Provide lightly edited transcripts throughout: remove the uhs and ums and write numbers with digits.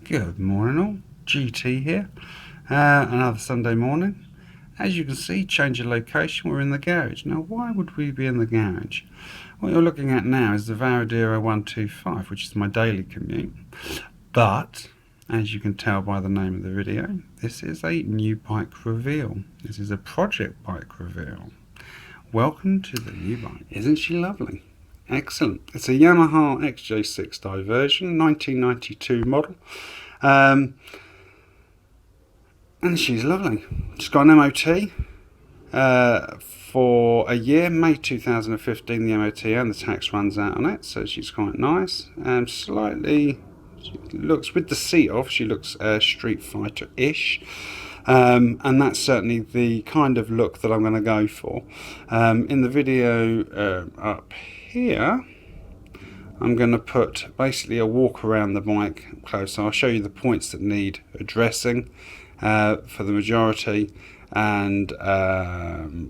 Good morning all, GT here, another Sunday morning. As you can see, change of location, we're in the garage. Now why would we be in the garage? What you're looking at now is the Varadero 125, which is my daily commute. But, as you can tell by the name of the video, this is a new bike reveal. This is a project bike reveal. Welcome to the new bike. Isn't she lovely? Excellent. It's a Yamaha XJ600 Diversion, 1992 model. And she's lovely. She's got an MOT for a year, May 2015. The MOT and the tax runs out on it, so she's quite nice. Slightly, she looks, with the seat off, she looks Street Fighter-ish. And that's certainly the kind of look that I'm going to go for. In the video up here, I'm going to put basically a walk around the bike close. So I'll show you the points that need addressing for the majority, and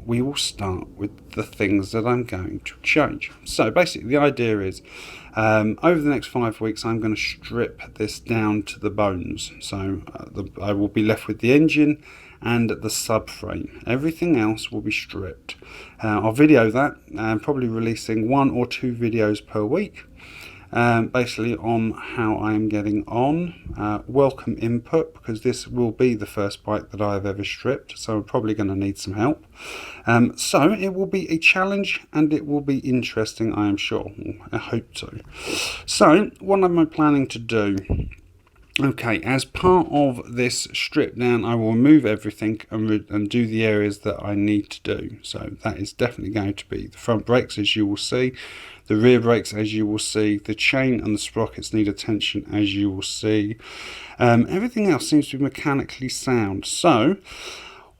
we will start with the things that I'm going to change. So basically the idea is over the next 5 weeks I'm going to strip this down to the bones. So I will be left with the engine and the subframe. Everything else will be stripped. I'll video that, probably releasing 1 or 2 videos per week, basically on how I am getting on. Welcome input, because this will be the first bike that I've ever stripped, so I'm probably going to need some help. So it will be a challenge and it will be interesting, I am sure. I hope so. So what am I planning to do? Okay, as part of this strip down, I will remove everything and do the areas that I need to do. So that is definitely going to be the front brakes, as you will see, the rear brakes, as you will see, the chain and the sprockets need attention, as you will see. Everything else seems to be mechanically sound. So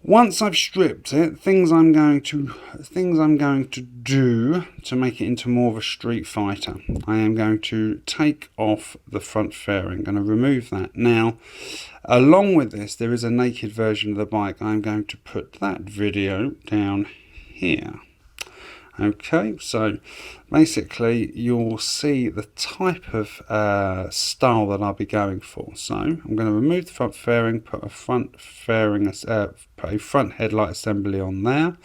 once I've stripped it, things I'm going to do to make it into more of a Street Fighter. I am going to take off the front fairing. I'm going to remove that. Now, along with this, there is a naked version of the bike. I'm going to put that video down here. Okay, so basically you'll see the type of style that I'll be going for. So I'm going to remove the front fairing, put a front fairing, put a front headlight assembly on there,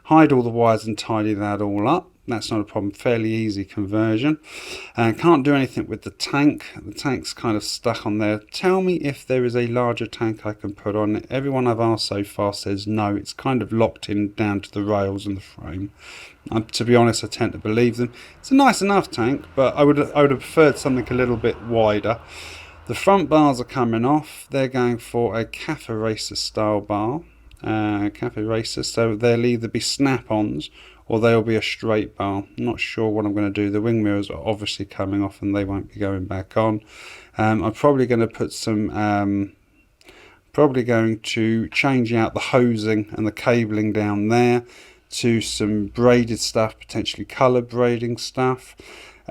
hide all the wires and tidy that all up. That's not a problem, fairly easy conversion. Can't do anything with the tank. The tank's kind of stuck on there. Tell me if there is a larger tank I can put on it. Everyone I've asked so far says no, it's kind of locked in down to the rails and the frame. To be honest, I tend to believe them. It's a nice enough tank, but I would have preferred something a little bit wider. The front bars are coming off. They're going for a Cafe Racer style bar. Cafe Racer, so they'll either be snap-ons or they'll be a straight bar. I'm not sure what I'm going to do. The wing mirrors are obviously coming off and they won't be going back on. I'm probably going to put some, probably going to change out the hosing and the cabling down there to some braided stuff, potentially colour braiding stuff.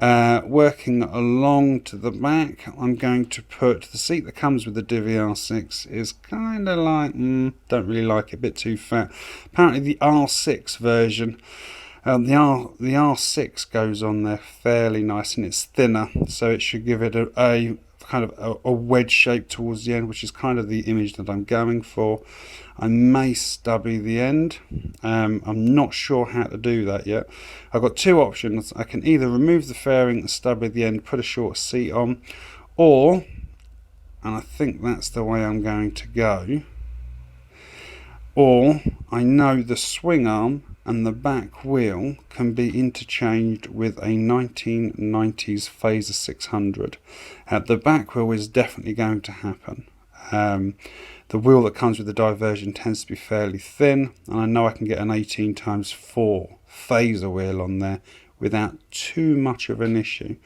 Working along to the back, I'm going to put the seat that comes with the Divi R6 is kind of like, don't really like it, a bit too fat. Apparently the R6 version, the R6 goes on there fairly nice and it's thinner, so it should give it a kind of a wedge shape towards the end, which is kind of the image that I'm going for. I may stubby the end. I'm not sure how to do that yet. I've got 2 options. I can either remove the fairing and stubby the end, put a short seat on, or, and I think that's the way I'm going to go, or I know the swing arm and the back wheel can be interchanged with a 1990s Phaser 600. The back wheel is definitely going to happen. The wheel that comes with the Diversion tends to be fairly thin, and I know I can get an 18x4 Phaser wheel on there without too much of an issue.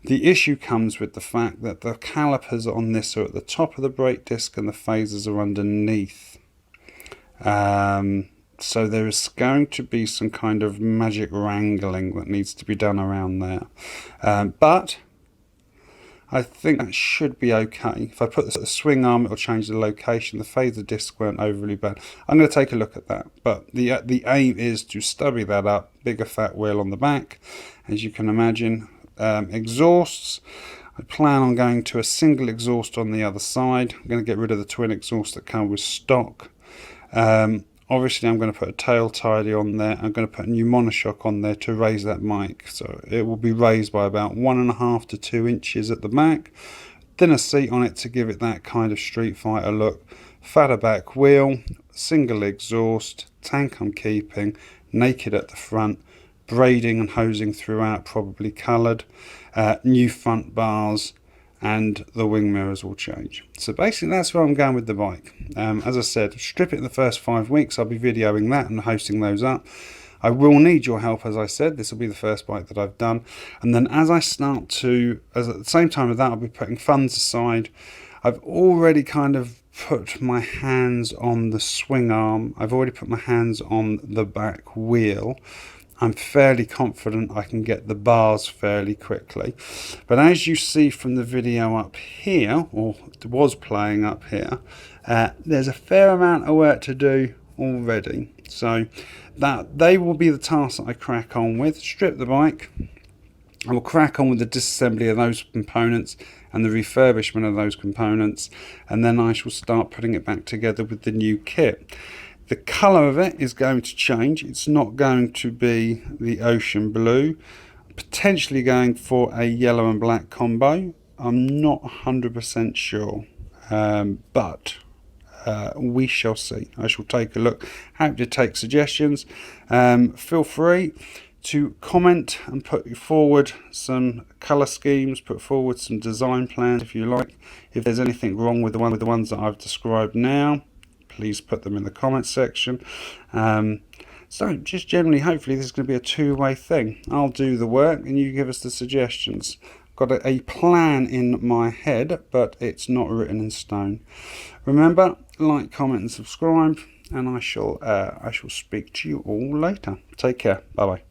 The issue comes with the fact that the calipers on this are at the top of the brake disc and the phasers are underneath. So there is going to be some kind of magic wrangling that needs to be done around there. But I think that should be okay. If I put the swing arm, it'll change the location. The phaser discs weren't overly bad. I'm going to take a look at that. But the aim is to stubby that up, bigger fat wheel on the back, as you can imagine. Exhausts, I plan on going to a single exhaust on the other side. I'm going to get rid of the twin exhaust that come with stock. Obviously I'm going to put a tail tidy on there. I'm going to put a new monoshock on there to raise that mic, so it will be raised by about 1.5 to 2 inches at the back. Then a seat on it to give it that kind of Street Fighter look. Fatter back wheel, single exhaust, tank I'm keeping, naked at the front, braiding and hosing throughout, probably coloured, new front bars, and the wing mirrors will change. So basically that's where I'm going with the bike. As I said, strip it in the first 5 weeks. I'll be videoing that and hosting those up. I will need your help, as I said. This will be the first bike that I've done, and then as I start to, at the same time with that, I'll be putting funds aside. I've already kind of put my hands on the swing arm. I've already put my hands on the back wheel. I'm fairly confident I can get the bars fairly quickly. But as you see from the video up here, or was playing up here, there's a fair amount of work to do already. So that they will be the tasks that I crack on with. Strip the bike. I will crack on with the disassembly of those components and the refurbishment of those components, and then I shall start putting it back together with the new kit. The colour of it is going to change. It's not going to be the ocean blue. Potentially going for a yellow and black combo. I'm not 100% sure, but we shall see. I shall take a look. Happy to take suggestions. Feel free to comment and put forward some colour schemes, put forward some design plans if you like. If there's anything wrong with the ones that I've described now, please put them in the comments section. So just generally, hopefully this is going to be a two-way thing. I'll do the work and you give us the suggestions. Got a plan in my head, but it's not written in stone. Remember, like, comment and subscribe, and I shall speak to you all later. Take care. Bye bye.